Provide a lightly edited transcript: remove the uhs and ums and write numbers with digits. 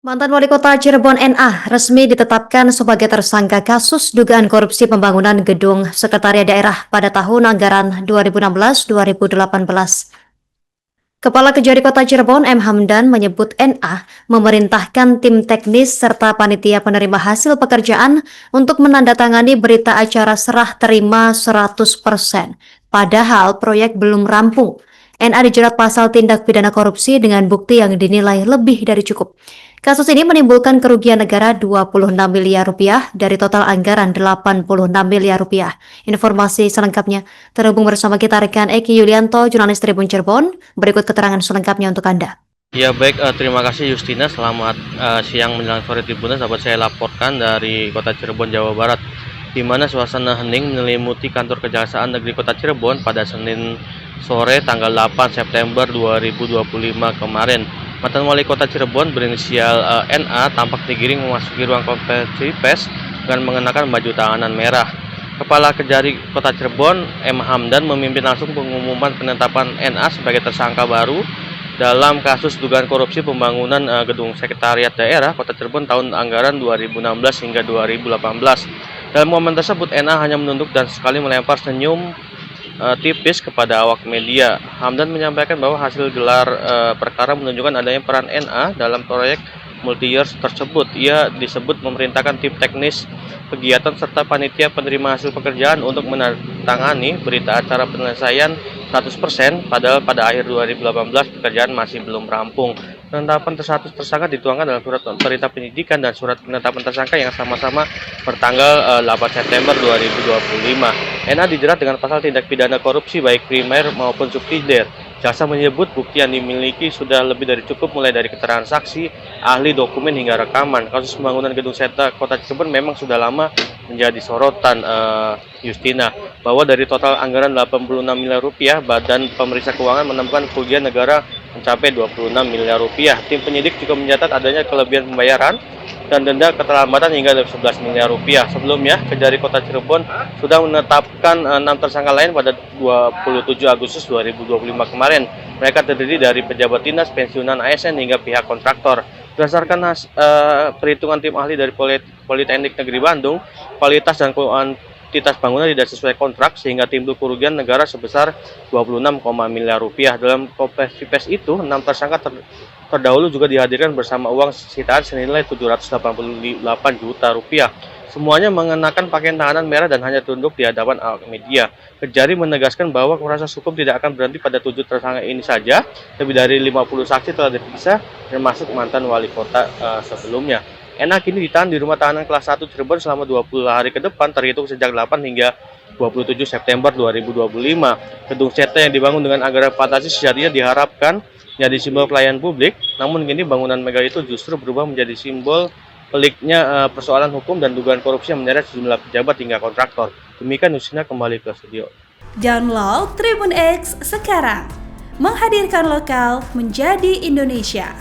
Mantan Wali Kota Cirebon NA resmi ditetapkan sebagai tersangka kasus dugaan korupsi pembangunan gedung Sekretariat Daerah pada tahun anggaran 2016-2018. Kepala Kejari Kota Cirebon M. Hamdan menyebut NA memerintahkan tim teknis serta panitia penerima hasil pekerjaan untuk menandatangani berita acara serah terima 100%. Padahal proyek belum rampung. NA dijerat pasal tindak pidana korupsi dengan bukti yang dinilai lebih dari cukup. Kasus ini menimbulkan kerugian negara 26 miliar rupiah dari total anggaran 86 miliar rupiah. Informasi selengkapnya terhubung bersama kita rekan Eki Yulianto, jurnalis Tribun Cirebon. Berikut keterangan selengkapnya untuk Anda. Ya baik, terima kasih Justina. Selamat siang menjelang sore Tribuners. Dapat saya laporkan dari Kota Cirebon, Jawa Barat, di mana suasana hening menyelimuti kantor Kejaksaan Negeri Kota Cirebon pada Senin sore tanggal 8 September 2025 kemarin. Mantan Wali Kota Cirebon berinisial NA tampak digiring memasuki ruang konferensi pers dengan mengenakan baju tanganan merah. Kepala Kejari Kota Cirebon M. Hamdan memimpin langsung pengumuman penetapan NA sebagai tersangka baru dalam kasus dugaan korupsi pembangunan gedung Sekretariat Daerah Kota Cirebon tahun anggaran 2016 hingga 2018. Dalam momen tersebut, NA hanya menunduk dan sekali melempar senyum tipis kepada awak media. Hamdan menyampaikan bahwa hasil gelar perkara menunjukkan adanya peran NA dalam proyek multi-year tersebut. Ia disebut memerintahkan tim teknis kegiatan serta panitia penerima hasil pekerjaan untuk menandatangani berita acara penyelesaian 100%, padahal pada akhir 2018 pekerjaan masih belum rampung. Penetapan status tersangka dituangkan dalam surat perintah penyidikan dan surat penetapan tersangka yang sama-sama bertanggal 8 September 2025. NA dijerat dengan pasal tindak pidana korupsi baik primer maupun subsidiar. Jaksa menyebut bukti yang dimiliki sudah lebih dari cukup, mulai dari keterangan saksi, ahli, dokumen hingga rekaman. Kasus pembangunan gedung Sekta Kota Cirebon memang sudah lama menjadi sorotan Justina, bahwa dari total anggaran 86 miliar rupiah, Badan Pemeriksa Keuangan menemukan kerugian negara mencapai 26 miliar rupiah. Tim penyidik juga mencatat adanya kelebihan pembayaran dan denda keterlambatan hingga 11 miliar rupiah. Sebelumnya, Kejari Kota Cirebon sudah menetapkan 6 tersangka lain pada 27 Agustus 2025 kemarin. Mereka terdiri dari pejabat dinas, pensiunan ASN hingga pihak kontraktor. Berdasarkan perhitungan tim ahli dari Politeknik Negeri Bandung, kualitas dan kuantitas bangunan tidak sesuai kontrak sehingga timbul kerugian negara sebesar 26, miliar rupiah. Dalam konferensi pers itu, 6 tersangka terdahulu juga dihadirkan bersama uang sitaan senilai 788 juta rupiah. Semuanya mengenakan pakaian tahanan merah dan hanya tunduk di hadapan awak media. Kejari menegaskan bahwa proses hukum tidak akan berhenti pada 7 tersangka ini saja. Lebih dari 50 saksi telah diperiksa, termasuk mantan wali kota sebelumnya. NA kini ditahan di rumah tahanan kelas 1 Cirebon selama 20 hari ke depan, terhitung sejak 8 hingga 27 September 2025. Gedung Sekta yang dibangun dengan anggaran fantasi sejatinya diharapkan menjadi simbol pelayanan publik, namun kini bangunan megah itu justru berubah menjadi simbol peliknya persoalan hukum dan dugaan korupsi yang menyeret sejumlah pejabat hingga kontraktor. Demikian Nusina, kembali ke studio. Download Tribun X sekarang, menghadirkan lokal menjadi Indonesia.